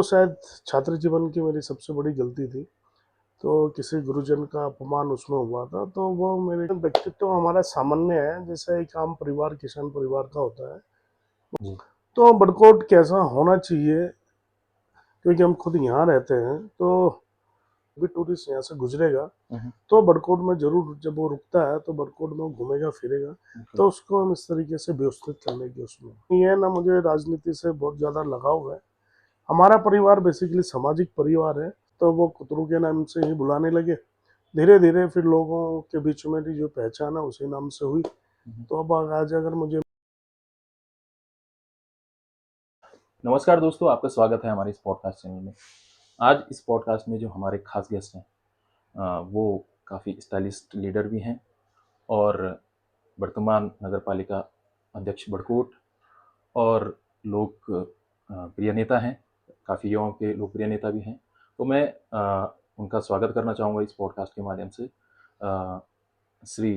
तो शायद छात्र जीवन की मेरी सबसे बड़ी गलती थी। तो किसी गुरुजन का अपमान उसमें हुआ था, तो वो मेरे व्यक्तित्व हमारा सामान्य है, जैसे एक आम परिवार किसान परिवार का होता है। जी। तो बड़कोट कैसा होना चाहिए, क्योंकि हम खुद यहाँ रहते हैं, तो भी टूरिस्ट यहाँ से गुजरेगा हुँ, तो बड़कोट में जरूर, जब वो रुकता है तो बड़कोट में वो घूमेगा फिरेगा, बिल्कुल। तो उसको हम इस तरीके से व्यवस्थित करने की उसमें ये है ना। मुझे राजनीति से बहुत ज़्यादा लगाव है। हमारा परिवार बेसिकली सामाजिक परिवार है, तो वो कुतरू के नाम से ही बुलाने लगे। धीरे धीरे फिर लोगों के बीच में भी जो पहचान है उसी नाम से हुई। हुँ। तो अब आज अगर मुझे नमस्कार दोस्तों, आपका स्वागत है हमारे इस पॉडकास्ट चैनल में। आज इस पॉडकास्ट में जो हमारे खास गेस्ट हैं वो काफ़ी स्टाइलिस्ट लीडर भी हैं और वर्तमान नगर पालिका अध्यक्ष बड़कोट और लोक प्रिय नेता हैं, काफ़ी युवाओं के लोकप्रिय नेता भी हैं। तो मैं उनका स्वागत करना चाहूँगा इस पॉडकास्ट के माध्यम से श्री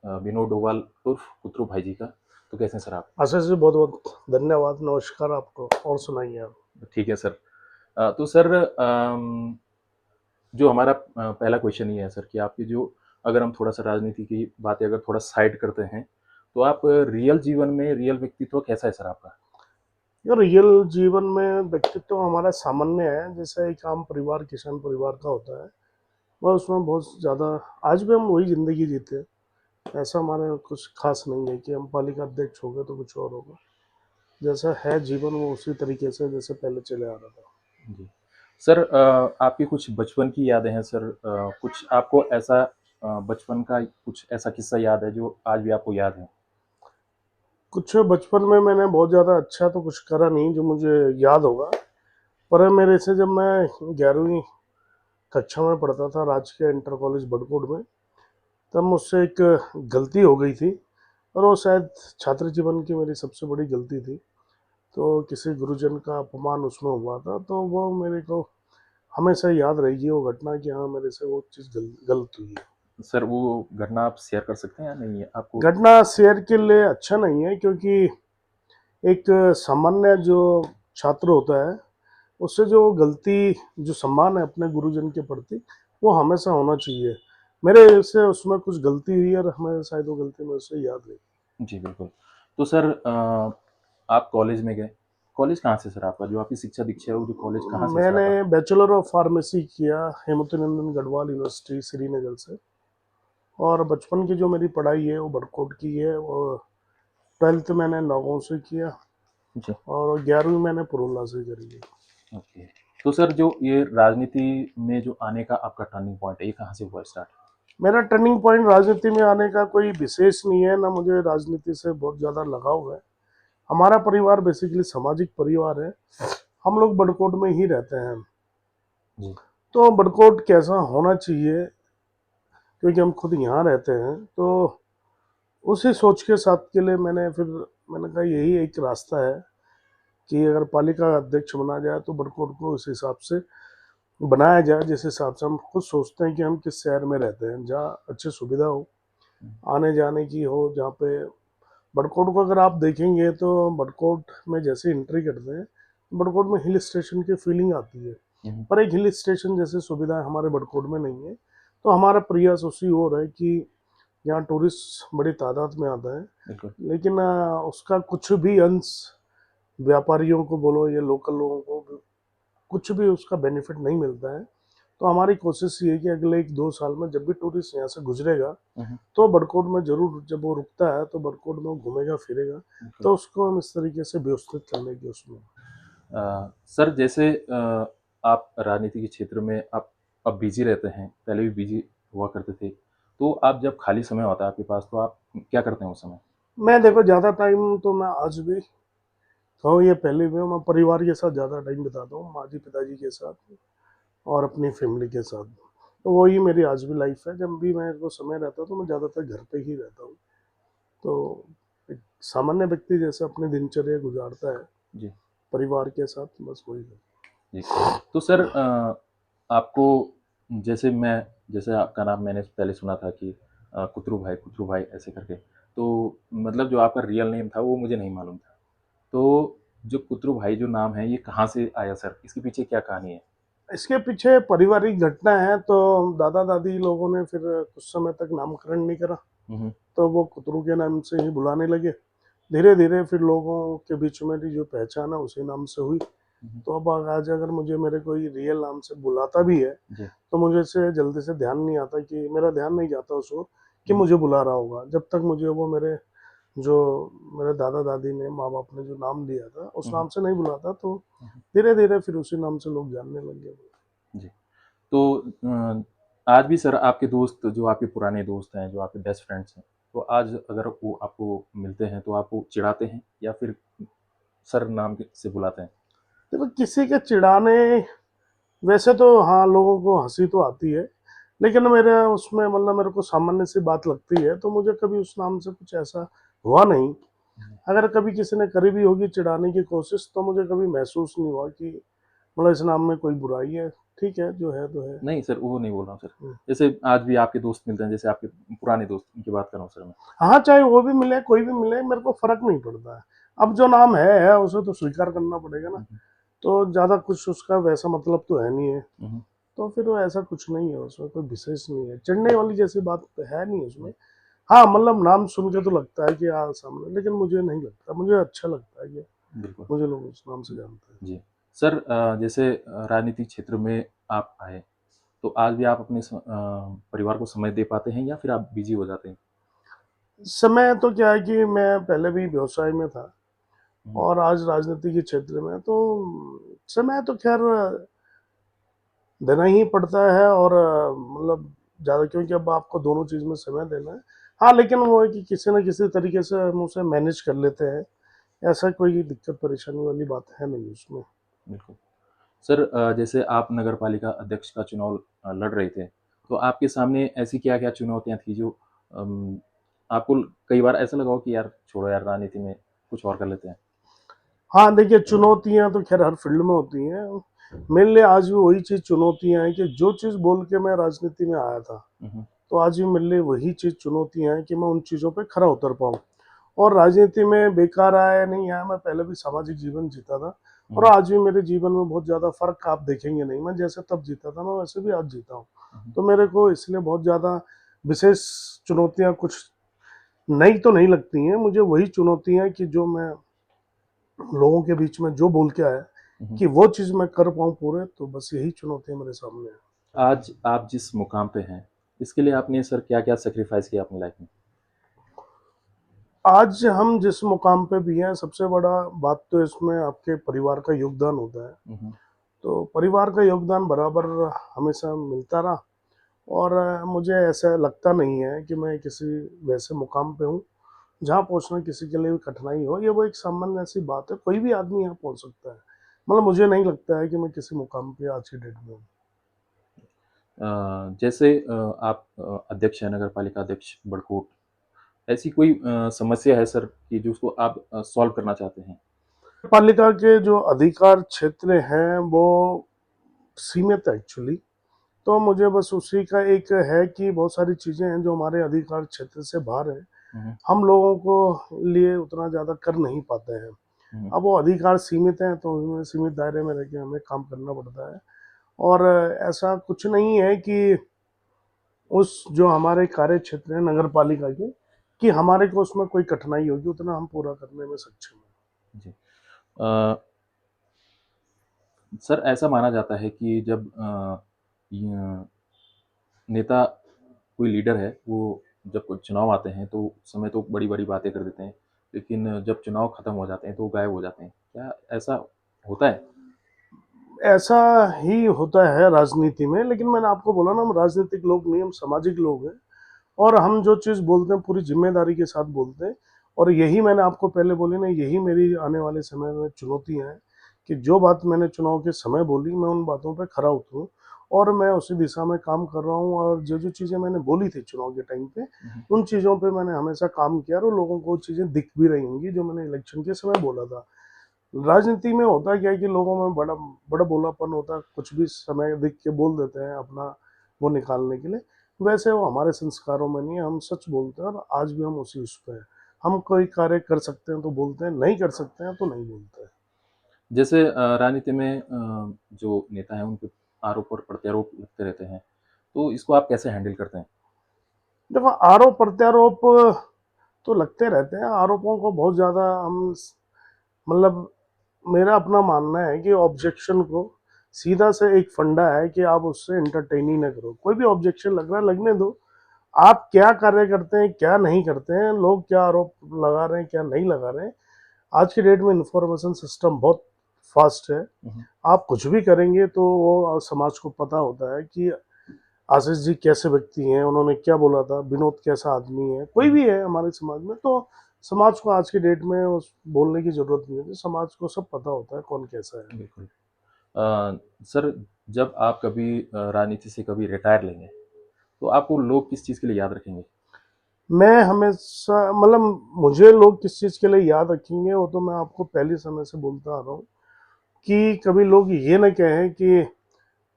विनोद डोभाल उर्फ कुतरू भाई जी का। तो कैसे हैं सर आप? आशीष जी, बहुत बहुत धन्यवाद, नमस्कार आपको। और सुनाइए आप। ठीक है सर। तो सर जो हमारा पहला क्वेश्चन ये है सर कि आपकी जो अगर हम थोड़ा सा राजनीति की बातें अगर थोड़ा साइड करते हैं, तो आप रियल जीवन में रियल व्यक्तित्व कैसा है सर आपका? यार, रियल जीवन में व्यक्तित्व हमारा सामान्य है, जैसे एक आम परिवार किसान परिवार का होता है। वह उसमें बहुत ज़्यादा, आज भी हम वही ज़िंदगी जीते हैं। ऐसा हमारे में कुछ खास नहीं है कि हम पालिका अध्यक्ष हो गए तो कुछ और होगा। जैसा है जीवन वो उसी तरीके से जैसे पहले चले आ रहा था। जी। सर आपकी कुछ बचपन की यादें हैं सर, कुछ आपको ऐसा बचपन का कुछ ऐसा किस्सा याद है जो आज भी आपको याद है? कुछ बचपन में मैंने बहुत ज़्यादा अच्छा तो कुछ करा नहीं जो मुझे याद होगा। पर मेरे से जब मैं 11वीं कक्षा में पढ़ता था राजकीय इंटर कॉलेज बड़कोट में, तब मुझसे एक गलती हो गई थी। और वो शायद छात्र जीवन की मेरी सबसे बड़ी गलती थी। तो किसी गुरुजन का अपमान उसमें हुआ था, तो वो मेरे को हमेशा याद रहेगी वो घटना कि हाँ, मेरे से वो चीज़ गलत हुई है। सर वो घटना आप शेयर कर सकते हैं या नहीं है आपको? घटना शेयर के लिए अच्छा नहीं है, क्योंकि एक सामान्य जो छात्र होता है, उससे जो गलती, जो सम्मान है अपने गुरुजन के प्रति, वो हमेशा होना चाहिए। मेरे से उसमें कुछ गलती हुई और हमें शायद वो गलती मेरे से याद रही। जी, बिल्कुल। तो सर आप कॉलेज में गए। कॉलेज कहाँ से सर आपका? जो आपकी शिक्षा दीक्षा है वो जो कॉलेज कहाँ से सर मैंने आपका? बैचलर ऑफ फार्मेसी किया हेमंत नंदन गढ़वाल यूनिवर्सिटी श्रीनगर से। और बचपन की जो मेरी पढ़ाई है वो बड़कोट की है। और 12th मैंने नौगांव से किया। जी। और 11वीं मैंने पुरुला से करी है। ओके। तो सर जो ये राजनीति में जो आने का आपका टर्निंग पॉइंट है, ये कहाँ से हुआ स्टार्ट? मेरा टर्निंग पॉइंट राजनीति में आने का कोई विशेष नहीं है ना। मुझे राजनीति से बहुत ज़्यादा लगाव है। हमारा परिवार बेसिकली सामाजिक परिवार है। हम लोग बड़कोट में ही रहते हैं। जी। तो बड़कोट कैसा होना चाहिए, क्योंकि हम खुद यहाँ रहते हैं, तो उसी सोच के साथ के लिए मैंने कहा यही एक रास्ता है कि अगर पालिका अध्यक्ष बना जाए तो बड़कोट को उस हिसाब से बनाया जाए, जिस हिसाब से हम खुद सोचते हैं कि हम किस शहर में रहते हैं, जहाँ अच्छी सुविधा हो, हुँ, आने जाने की हो। जहाँ पे बड़कोट को अगर आप देखेंगे तो बड़कोट में जैसे एंट्री करते हैं, बड़कोट में हिल स्टेशन की फीलिंग आती है। हुँ, पर एक हिल स्टेशन जैसे सुविधाएं हमारे बड़कोट में नहीं है। तो हमारा प्रयास उसी ओर है कि यहाँ टूरिस्ट बड़ी तादाद में आता है, बिल्कुल। लेकिन उसका कुछ भी अंश व्यापारियों को बोलो या लोकल लोगों को कुछ भी उसका बेनिफिट नहीं मिलता है। तो हमारी कोशिश ये है कि अगले 1-2 साल में जब भी टूरिस्ट यहाँ से गुजरेगा, हुँ, हुँ, तो बड़कोट में जरूर, जब वो रुकता है तो बड़कोट में वो घूमेगा फिरेगा। बिल्कुल। तो उसको हम इस तरीके से व्यवस्थित करने की उसमें। सर जैसे आप राजनीति के क्षेत्र में आप अब बिज़ी रहते हैं, पहले भी बिज़ी हुआ करते थे। तो आप जब खाली समय होता है आपके पास तो आप क्या करते हैं उस समय? मैं देखो, ज़्यादा टाइम तो मैं आज भी कहूँ या पहले भी हूँ, मैं परिवार के साथ ज़्यादा टाइम बिताता हूँ, माँ जी पिताजी के साथ और अपनी फैमिली के साथ। तो वही मेरी आज भी लाइफ है। जब भी मेरे को समय रहता है तो मैं ज़्यादातर घर पे ही रहता हूँ। तो एक सामान्य व्यक्ति जैसे अपनी दिनचर्या गुजारता है जी, परिवार के साथ, बस वही है। जी। तो सर आपको जैसे आपका नाम मैंने पहले सुना था कि कुतरू भाई ऐसे करके। तो मतलब जो आपका रियल नेम था वो मुझे नहीं मालूम था। तो जो कुतरू भाई जो नाम है ये कहाँ से आया सर? इसके पीछे क्या कहानी है? इसके पीछे पारिवारिक घटना है। तो दादा दादी लोगों ने फिर कुछ समय तक नामकरण नहीं करा, हुँ, हुँ। तो वो कुतरू के नाम से ही बुलाने लगे। धीरे धीरे फिर लोगों के बीच मेरी जो पहचान है उसी नाम से हुई। हुँ, हुँ। तो अब आज अगर मुझे मेरे कोई रियल नाम से बुलाता भी है, जी। तो मुझे इससे जल्दी से ध्यान नहीं आता, कि मेरा ध्यान नहीं जाता उस वक़्त कि हुँ, मुझे बुला रहा होगा। जब तक मुझे वो जो मेरे दादा-दादी ने, माँ-बाप ने जो नाम दिया था, उस हुँ, हुँ, नाम से नहीं बुलाता, तो हुँ, हुँ। धीरे-धीरे फिर उसी नाम से लोग जानने लग गए। जी। तो आज भी सर आपके दोस्त जो आपके पुराने दोस्त हैं, जो आपके बेस्ट फ्रेंड्स हैं, तो आज अगर वो आपको मिलते हैं तो आपको चिढ़ाते हैं या फिर सर नाम के से बुलाते हैं? देखो, किसी के चिढ़ाने, वैसे तो हाँ, लोगों को हँसी तो आती है, लेकिन मेरे उसमें मतलब मेरे को सामान्य सी बात लगती है, तो मुझे कभी उस नाम से कुछ ऐसा हुआ नहीं। जी। अगर कभी किसी ने करी भी होगी चिढ़ाने की कोशिश, तो मुझे कभी महसूस नहीं हुआ कि मतलब इस नाम में कोई बुराई है। ठीक है, जो है तो है। नहीं सर, वो नहीं बोल रहा हूँ सर। हुँ। जैसे आज भी आपके दोस्त मिलते हैं, जैसे आपके पुराने दोस्त, उनकी बात कर रहा हूँ सर मैं। हाँ, चाहे वो भी मिले, कोई भी मिले, मेरे को फ़र्क नहीं पड़ता है। अब जो नाम है, उसे तो स्वीकार करना पड़ेगा ना। हुँ, हुँ। तो ज़्यादा कुछ उसका वैसा मतलब तो है नहीं है। हुँ, हुँ। तो फिर वो ऐसा कुछ नहीं है, उसमें कोई विशेष नहीं है। चिढ़ने वाली जैसी बात तो है नहीं उसमें। जी, हाँ, मतलब नाम सुन के तो लगता है कि हाँ, सामने, लेकिन मुझे नहीं लगता। मुझे अच्छा लगता है कि बिल्कुल। मुझे लोग उस नाम से जानते हैं। जी। सर जैसे राजनीतिक क्षेत्र में आप आए, तो आज भी आप अपने परिवार को समय दे पाते हैं या फिर आप बिज़ी हो जाते हैं? समय तो क्या है कि मैं पहले भी व्यवसाय में था, हुँ, और आज राजनीति के क्षेत्र में, तो समय तो ख़ैर देना ही पड़ता है, और मतलब ज़्यादा, क्योंकि अब आपको दोनों चीज़ में समय देना है। हाँ, लेकिन वो है कि किसी न किसी तरीके से हम उसे मैनेज कर लेते हैं। ऐसा कोई दिक्कत परेशानी वाली बात है नहीं उसमें। बिल्कुल। सर जैसे आप नगर पालिका अध्यक्ष का चुनाव लड़ रहे थे, तो आपके सामने ऐसी क्या-क्या चुनौतियाँ थी जो अम, आपको कई बार ऐसा लगा हो कि यार छोड़ो यार राजनीति में कुछ और कर लेते हैं? हाँ, देखिए, चुनौतियाँ तो ख़ैर हर फ़ील्ड में होती हैं। मेरे लिए आज भी वही चीज़ चुनौतियाँ हैं कि जो चीज़ बोल के मैं राजनीति में आया था, हुँ, हुँ, तो आज भी मेरे लिए वही चीज़ चुनौतियाँ हैं कि मैं उन चीज़ों पे खरा उतर पाऊँ। और राजनीति में बेकार आया या नहीं आया, मैं पहले भी सामाजिक जीवन जीता था, और हुँ, आज भी मेरे जीवन में बहुत ज़्यादा फ़र्क आप देखेंगे नहीं। मैं जैसे तब जीता था, मैं वैसे भी आज जीता हूँ। हुँ, तो मेरे को इसलिए बहुत ज़्यादा विशेष चुनौतियाँ कुछ नई तो नहीं लगती हैं। मुझे वही चुनौतियाँ कि जो मैं लोगों के बीच में जो बोल के आया, हुँ, हुँ। कि वो चीज़ मैं कर पाऊँ पूरे, तो बस यही चुनौतियाँ मेरे सामने हैं। आज आप जिस मुकाम पे हैं, इसके लिए आपने सर क्या-क्या सैक्रिफ़ाइस किया अपनी लाइफ़ में? आज हम जिस मुकाम पे भी हैं, सबसे बड़ा बात तो इसमें आपके परिवार का योगदान होता है। हुँ, हुँ, तो परिवार का योगदान बराबर हमेशा मिलता रहा, और मुझे ऐसा लगता नहीं है कि मैं किसी वैसे मुकाम पे हूँ, जहाँ पहुँचना किसी के लिए भी कठिनाई हो। ये वो एक सामान्य सी बात है, कोई भी आदमी यहाँ पहुँच सकता है। मतलब मुझे नहीं लगता है कि मैं किसी मुकाम पे आज की डेट में हूँ। जैसे आप अध्यक्ष हैं, नगर पालिका अध्यक्ष बड़कोट, ऐसी कोई समस्या है सर कि जो उसको आप सॉल्व करना चाहते हैं? पालिका के जो अधिकार क्षेत्र हैं, वो सीमित है एक्चुअली। तो मुझे बस उसी का एक है कि बहुत सारी चीज़ें हैं जो हमारे अधिकार क्षेत्र से बाहर हैं। हुँ, हुँ, हम लोगों को लिए उतना ज़्यादा कर नहीं पाते हैं। हुँ, हुँ। अब वो अधिकार सीमित हैं, तो उसमें सीमित दायरे में रह के हमें काम करना पड़ता है। और ऐसा कुछ नहीं है कि उस जो हमारे कार्य क्षेत्र है नगर पालिका के, कि हमारे को उसमें कोई कठिनाई होगी, उतना हम पूरा करने में सक्षम हैं। जी। सर ऐसा माना जाता है कि जब य नेता कोई लीडर है, वो जब कोई चुनाव आते हैं, तो उस समय तो बड़ी-बड़ी बातें कर देते हैं, लेकिन जब चुनाव खत्म हो जाते हैं, तो वो गायब हो जाते हैं। क्या ऐसा होता है? ऐसा ही होता है राजनीति में, लेकिन मैंने आपको बोला ना, हम राजनीतिक लोग नहीं, हम सामाजिक लोग हैं। और हम जो चीज़ बोलते हैं पूरी ज़िम्मेदारी के साथ बोलते हैं, और यही मैंने आपको पहले बोली ना, यही मेरी आने वाले समय में चुनौतियाँ हैं, कि जो बात मैंने चुनाव के समय बोली, मैं उन बातों पे खरा उतरूँ, और मैं उसी दिशा में काम कर रहा हूँ, और जो-जो चीज़ें मैंने बोली थी चुनाव के टाइम पे, हुँ, हुँ। उन चीज़ों पे मैंने हमेशा काम किया, और लोगों को वो चीज़ें दिख भी रही होंगी जो मैंने इलेक्शन के समय बोला था। राजनीति में होता क्या है कि लोगों में बड़ा बड़ा बोलापन होता है, कुछ भी समय देख के बोल देते हैं अपना वो निकालने के लिए। वैसे वो हमारे संस्कारों में नहीं है, हम सच बोलते हैं, और आज भी हम उसी उस पे हैं। हम कोई कार्य कर सकते हैं तो बोलते हैं, नहीं कर सकते हैं तो नहीं बोलते हैं। जैसे राजनीति में जो नेता हैं उन पे आरोप और प्रत्यारोप लगते रहते हैं, तो इसको आप कैसे हैंडल करते हैं? देखो, आरोप प्रत्यारोप तो लगते रहते हैं। आरोपों को बहुत ज़्यादा हम मतलब, मेरा अपना मानना है कि ऑब्जेक्शन को सीधा से एक फंडा है कि आप उससे एंटरटेन ही ना करो। कोई भी ऑब्जेक्शन लग रहा है, लगने दो। आप क्या कार्य करते हैं, क्या नहीं करते हैं, लोग क्या आरोप लगा रहे हैं, क्या नहीं लगा रहे हैं। आज की डेट में इंफॉर्मेशन सिस्टम बहुत फास्ट है। आप कुछ भी करेंगे तो वो समाज को पता होता है कि आशीष जी कैसे व्यक्ति हैं, उन्होंने क्या बोला था, विनोद कैसा आदमी है, कोई भी है हमारे समाज में। तो समाज को आज की डेट में उस बोलने की जरूरत नहीं होती, समाज को सब पता होता है कौन कैसा है। बिल्कुल। सर, जब आप कभी राजनीति से कभी रिटायर लेंगे, तो आपको लोग किस चीज़ के लिए याद रखेंगे? मैं हमेशा मतलब, मुझे लोग किस चीज़ के लिए याद रखेंगे वो तो मैं आपको पहले समय से बोलता आ रहा हूँ कि कभी लोग ये न कहें कि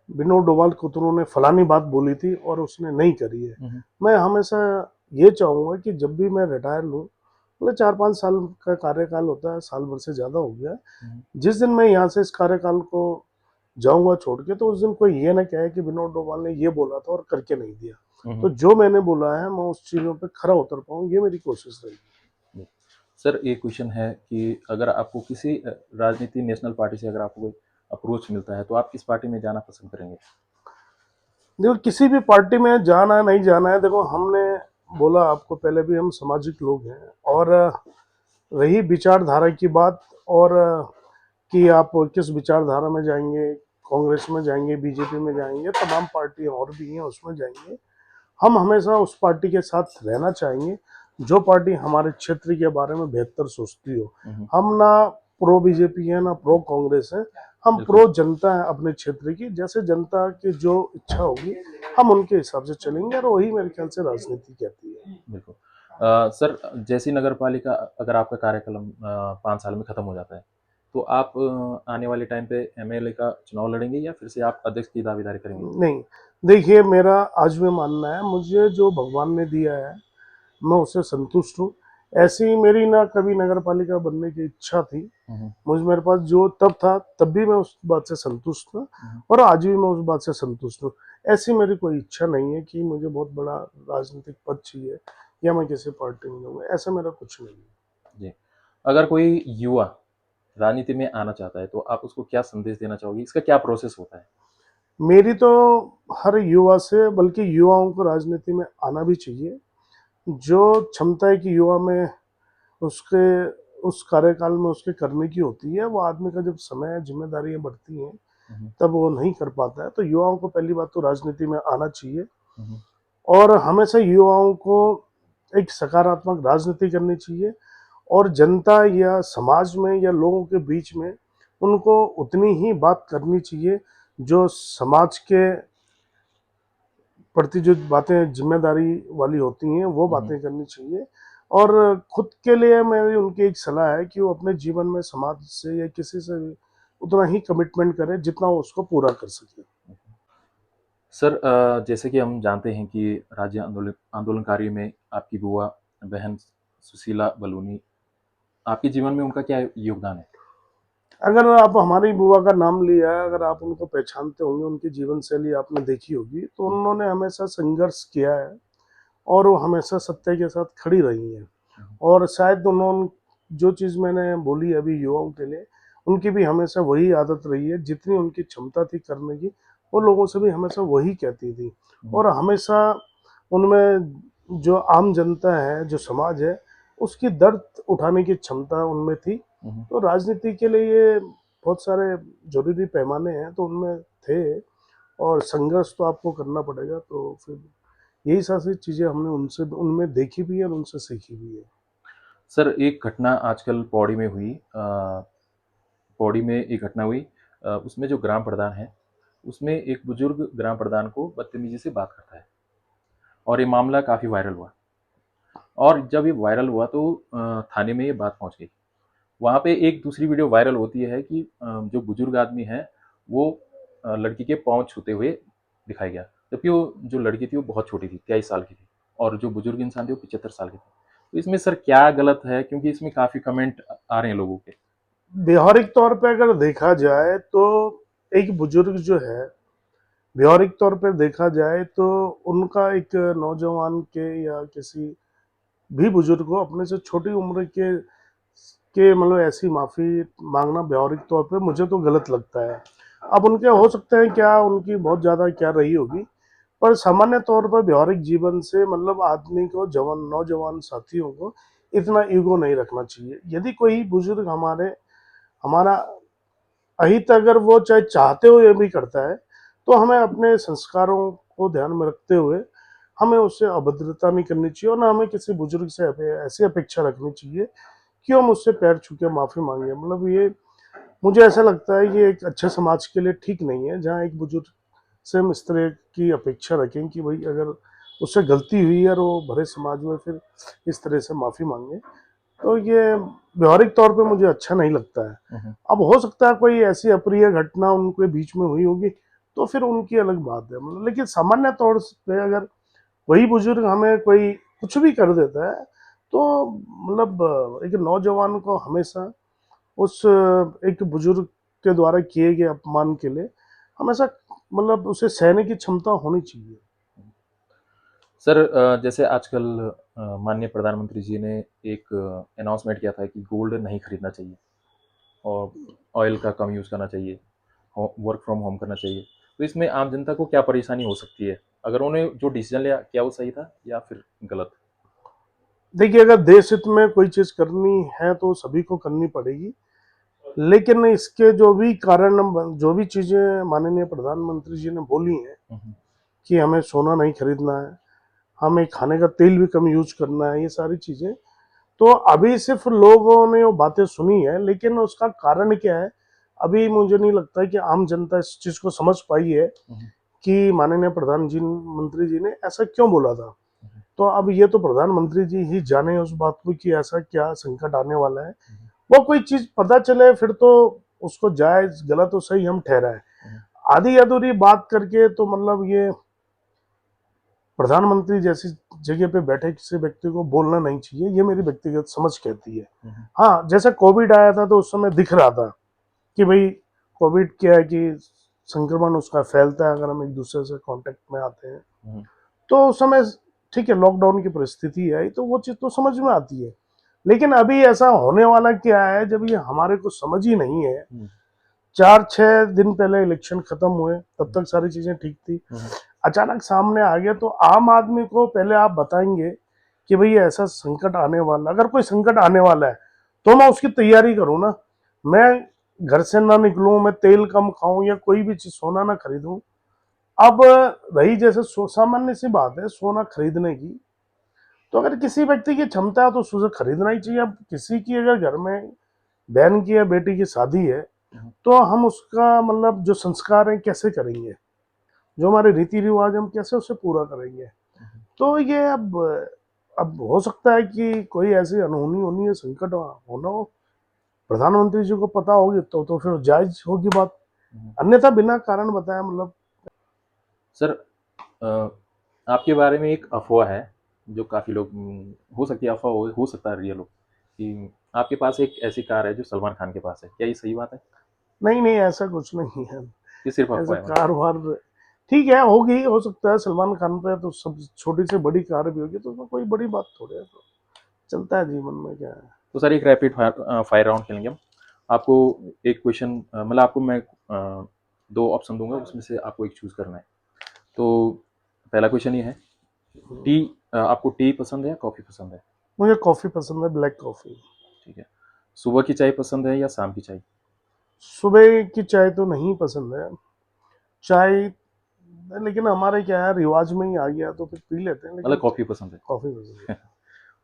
विनोद डोभाल को तो उन्होंने फलानी बात बोली थी और उसने नहीं करी है। मैं हमेशा ये चाहूँगा कि जब भी मैं रिटायर लूँ, मतलब 4-5 साल का कार्यकाल होता है, साल भर से ज़्यादा हो गया है। जिस दिन मैं यहाँ से इस कार्यकाल को जाऊँगा छोड़ के, तो उस दिन कोई ये ना कहे कि विनोद डोभाल ने ये बोला था और करके नहीं दिया। तो जो मैंने बोला है मैं उस चीज़ों पे खरा उतर पाऊँ, ये मेरी कोशिश रहेगी। सर, एक क्वेश्चन है कि अगर आपको किसी राजनीति नेशनल पार्टी से अगर आपको कोई अप्रोच मिलता है, तो आप किस पार्टी में जाना पसंद करेंगे? देखो, किसी भी पार्टी में जाना है नहीं जाना है, देखो हमने बोला आपको पहले भी, हम सामाजिक लोग हैं। और रही विचारधारा की बात, और कि आप किस विचारधारा में जाएंगे, कांग्रेस में जाएंगे, बीजेपी में जाएंगे, तमाम पार्टियां और भी हैं उसमें जाएंगे, हम हमेशा उस पार्टी के साथ रहना चाहेंगे जो पार्टी हमारे क्षेत्र के बारे में बेहतर सोचती हो। हम ना प्रो बीजेपी है ना प्रो कांग्रेस है, हम प्रो जनता है अपने क्षेत्र की। जैसे जनता की जो इच्छा होगी हम उनके हिसाब से चलेंगे, और वही मेरे ख्याल से राजनीति कहती है। बिल्कुल। सर, जैसी नगर पालिका अगर आपका कार्यकाल 5 साल में खत्म हो जाता है, तो आप आने वाले टाइम पे एमएलए का चुनाव लड़ेंगे या फिर से आप अध्यक्ष की दावेदारी करेंगे? नहीं, देखिए, मेरा आज भी मानना है, मुझे जो भगवान ने दिया है मैं उससे संतुष्ट हूँ। ऐसी मेरी ना कभी नगर पालिका बनने की इच्छा थी। मेरे पास जो तब था, तब भी मैं उस बात से संतुष्ट था, और आज भी मैं उस बात से संतुष्ट हूँ। ऐसी मेरी कोई इच्छा नहीं है कि मुझे बहुत बड़ा राजनीतिक पद चाहिए या मैं किसी पार्टी में जाऊँगा, ऐसा मेरा कुछ नहीं है। जी। अगर कोई युवा राजनीति में आना चाहता है, तो आप उसको क्या संदेश देना चाहोगे? इसका क्या प्रोसेस होता है? मेरी तो हर युवा से, बल्कि युवाओं को राजनीति में आना भी चाहिए। जो क्षमता है कि युवा में उसके उस कार्यकाल में उसके करने की होती है, वो आदमी का जब समय जिम्मेदारियां बढ़ती हैं तब वो नहीं कर पाता है। तो युवाओं को पहली बात तो राजनीति में आना चाहिए, और हमेशा युवाओं को एक सकारात्मक राजनीति करनी चाहिए, और जनता या समाज में या लोगों के बीच में उनको उतनी ही बात करनी चाहिए जो समाज के प्रति जो बातें जिम्मेदारी वाली होती हैं वो बातें करनी चाहिए। और खुद के लिए मेरी उनकी एक सलाह है कि वो अपने जीवन में समाज से या किसी से भी उतना ही कमिटमेंट करे जितना वो उसको पूरा कर सके। सर, जैसे कि हम जानते हैं कि राज्य आंदोलनकारियों में आपकी बुआ बहन सुशीला बलूनी, आपके जीवन में उनका क्या योगदान है? अगर आप हमारी बुआ का नाम लिया है, अगर आप उनको पहचानते होंगे, उनकी जीवन शैली आपने देखी होगी, तो उन्होंने हमेशा संघर्ष किया है और वो हमेशा सत्य के साथ खड़ी रही हैं। और शायद उन्होंने जो चीज़ मैंने बोली अभी युवाओं के लिए, उनकी भी हमेशा वही आदत रही है। जितनी उनकी क्षमता थी करने की, वो लोगों से भी हमेशा वही कहती थी। और हमेशा उनमें जो आम जनता है, जो समाज है, उसकी दर्द उठाने की क्षमता उनमें थी। तो राजनीति के लिए ये बहुत सारे जरूरी पैमाने हैं तो उनमें थे, और संघर्ष तो आपको करना पड़ेगा। तो फिर यही सारी चीज़ें हमने उनसे उनमें देखी भी है और उनसे सीखी भी है। सर, एक घटना आजकल पौड़ी में हुई, पौड़ी में एक घटना हुई, उसमें जो ग्राम प्रधान है, उसमें एक बुजुर्ग ग्राम प्रधान को बदतमीजी से बात करता है और ये मामला काफ़ी वायरल हुआ। और जब ये वायरल हुआ तो थाने में ये बात पहुंच गई। वहाँ पे एक दूसरी वीडियो वायरल होती है कि जो बुजुर्ग आदमी है वो लड़की के पाँव छूते हुए दिखाया गया, जबकि वो जो लड़की थी वो बहुत छोटी थी, 23 साल की थी, और जो बुजुर्ग इंसान थे वो 75 साल के थे। तो इसमें सर क्या गलत है, क्योंकि इसमें काफ़ी कमेंट आ रहे हैं लोगों के? व्यवहारिक तौर पे अगर देखा जाए तो एक बुजुर्ग जो है, व्यवहारिक तौर पे देखा जाए तो उनका एक नौजवान के या किसी भी बुजुर्ग को अपने से छोटी उम्र के मतलब ऐसी माफी मांगना व्यवहारिक तौर पे मुझे तो गलत लगता है। अब उनके हो सकते हैं क्या उनकी बहुत ज्यादा क्या रही होगी, पर सामान्य तौर पर व्यवहारिक जीवन से मतलब आदमी को जवान नौजवान साथियों को इतना ईगो नहीं रखना चाहिए। यदि कोई बुजुर्ग हमारा अहित अगर वो चाहे चाहते हुए भी करता है तो हमें अपने संस्कारों को ध्यान में रखते हुए हमें उससे अभद्रता नहीं करनी चाहिए और ना हमें किसी बुजुर्ग से ऐसी अपेक्षा रखनी चाहिए कि हम उससे पैर छू के माफी मांगे। मतलब ये मुझे ऐसा लगता है ये एक अच्छे समाज के लिए ठीक नहीं है जहाँ एक बुजुर्ग से हम इस तरह की अपेक्षा रखें कि भाई अगर उससे गलती हुई और वो भरे समाज में फिर इस तरह से माफी मांगे, तो ये व्यवहारिक तौर पे मुझे अच्छा नहीं लगता है। अब हो सकता है कोई ऐसी अप्रिय घटना उनके बीच में हुई होगी तो फिर उनकी अलग बात है, मतलब लेकिन सामान्य तौर पे अगर वही बुजुर्ग हमें कोई कुछ भी कर देता है तो मतलब एक नौजवान को हमेशा उस एक बुजुर्ग के द्वारा किए गए अपमान के लिए हमेशा मतलब उसे सहने की क्षमता होनी चाहिए। सर जैसे आजकल माननीय प्रधानमंत्री जी ने एक अनाउंसमेंट किया था कि गोल्ड नहीं खरीदना चाहिए और ऑयल का कम यूज़ करना चाहिए, वर्क फ्रॉम होम करना चाहिए। तो इसमें आम जनता को क्या परेशानी हो सकती है? अगर उन्होंने जो डिसीजन लिया क्या वो सही था या फिर गलत? देखिए अगर देश हित में कोई चीज करनी है तो सभी को करनी पड़ेगी, लेकिन इसके जो भी कारण जो भी चीजें माननीय प्रधानमंत्री जी ने बोली हैं कि हमें सोना नहीं खरीदना है, हमें खाने का तेल भी कम यूज करना है, ये सारी चीजें तो अभी सिर्फ लोगों ने वो बातें सुनी है, लेकिन उसका कारण क्या है अभी मुझे नहीं लगता कि आम जनता इस चीज को समझ पाई है कि माननीय प्रधानमंत्री जी ने ऐसा क्यों बोला था। तो अब ये तो प्रधानमंत्री जी ही जाने उस बात को कि ऐसा क्या संकट आने वाला है। वो कोई चीज पता चले फिर तो उसको जायज गलत तो सही हम ठहराए, आधी अधूरी बात करके तो मतलब ये प्रधानमंत्री जैसी जगह पे बैठे किसी व्यक्ति को बोलना नहीं चाहिए, ये मेरी व्यक्तिगत समझ कहती है। हाँ जैसे कोविड आया था तो उस समय दिख रहा था कि भाई कोविड क्या है कि संक्रमण उसका फैलता है अगर हम एक दूसरे से कांटेक्ट में आते हैं, तो उस समय ठीक है लॉकडाउन की परिस्थिति आई तो वो चीज तो समझ में आती है। लेकिन अभी ऐसा होने वाला क्या है जब ये हमारे को समझ ही नहीं है। 4-6 दिन पहले इलेक्शन खत्म हुए तब तक सारी चीजें ठीक थी, अचानक सामने आ गया तो आम आदमी को पहले आप बताएंगे कि भाई ऐसा संकट आने वाला, अगर कोई संकट आने वाला है तो मैं उसकी तैयारी करूँ ना, मैं घर से ना निकलूं, मैं तेल कम खाऊं या कोई भी चीज सोना ना खरीदूं। अब रही जैसे सामान्य सी बात है सोना खरीदने की, तो अगर किसी व्यक्ति की क्षमता है तो उसे खरीदना ही चाहिए। अब किसी की अगर घर में बहन की या बेटी की शादी है तो हम उसका मतलब जो संस्कार है कैसे करेंगे, जो हमारे रीति रिवाज हम कैसे उसे पूरा करेंगे। तो ये अब हो सकता है कि कोई ऐसी अनहोनी होनी है संकट होना हो, प्रधानमंत्री जी को पता होगी तो फिर जायज होगी बात, अन्यथा बिना कारण बताया मतलब। सर अ, आपके बारे में एक अफवाह है जो काफ़ी लोग हो सकती है अफवाह हो सकता है रियल हो कि आपके पास एक ऐसी कार है जो सलमान खान के पास है, क्या ये सही बात है? नहीं नहीं ऐसा कुछ नहीं है, ये सिर्फ ऐसा अफवाह है मतलब? कार वार ठीक है होगी, हो सकता है सलमान खान पे तो सब छोटी से बड़ी कार भी होगी तो उसमें कोई बड़ी बात थोड़ी है, तो चलता है जीवन में क्या है। तो सर एक रैपिड फायर फायर राउंड खेलेंगे हम। आपको एक क्वेश्चन मतलब आपको मैं दो ऑप्शन दूंगा उसमें से आपको एक चूज करना है। तो पहला क्वेश्चन ये है, टी आपको टी पसंद है या कॉफ़ी पसंद है? मुझे कॉफी पसंद है, ब्लैक कॉफी। ठीक है। सुबह की चाय पसंद है या शाम की चाय? सुबह की चाय तो नहीं पसंद है, चाय लेकिन हमारे क्या है रिवाज में ही आ गया तो फिर पी लेते हैं, मतलब लेकिन कॉफ़ी पसंद है। कॉफी पसंद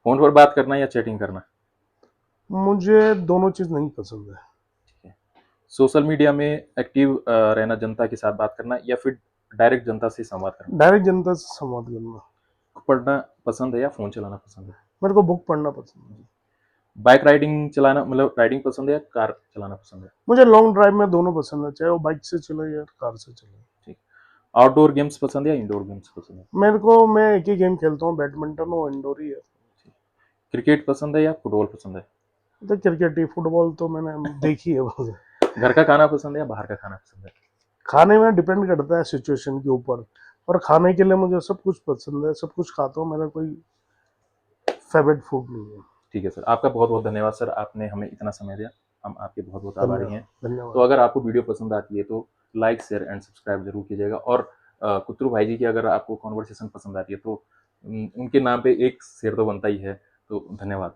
फ़ोन पर बात करना या चैटिंग करना? है। मुझे दोनों चीज नहीं पसंद है। ठीक है। सोशल मीडिया में एक्टिव रहना, जनता के साथ बात करना या फिर डायरेक्ट जनता से संवाद करना? डायरेक्ट जनता से संवाद करना। बुक पढ़ना पसंद है या फ़ोन चलाना पसंद है? मेरे को बुक पढ़ना पसंद है। बाइक राइडिंग चलाना मतलब राइडिंग पसंद है या कार चलाना पसंद है? मुझे लॉन्ग ड्राइव में दोनों पसंद है, चाहे वो बाइक से चले या कार से चले। ठीक। आउटडोर गेम्स पसंद है या इंडोर गेम्स पसंद है? मेरे को मैं एक ही गेम खेलता हूँ बैडमिंटन, वो इंडोर ही है। क्रिकेट पसंद है या फुटबॉल पसंद है? तो क्रिकेट ही, फुटबॉल तो मैंने देखी है बहुत। घर का खाना पसंद है या बाहर का खाना पसंद है? खाने में डिपेंड करता है सिचुएशन के ऊपर, और खाने के लिए मुझे सब कुछ पसंद है, सब कुछ खाता हूँ, मेरा कोई फेवरेट फूड नहीं है। ठीक है सर, आपका बहुत बहुत धन्यवाद सर, आपने हमें इतना समय दिया, हम आपके बहुत बहुत आभारी हैं। धन्यवाद तो धन्यवाद। अगर आपको वीडियो पसंद आती है तो लाइक शेयर एंड सब्सक्राइब जरूर कीजिएगा। और कुतरू भाई जी की अगर आपको कॉन्वर्सेशन पसंद आती है तो उनके नाम पे एक शेयर तो बनता ही है। तो धन्यवाद।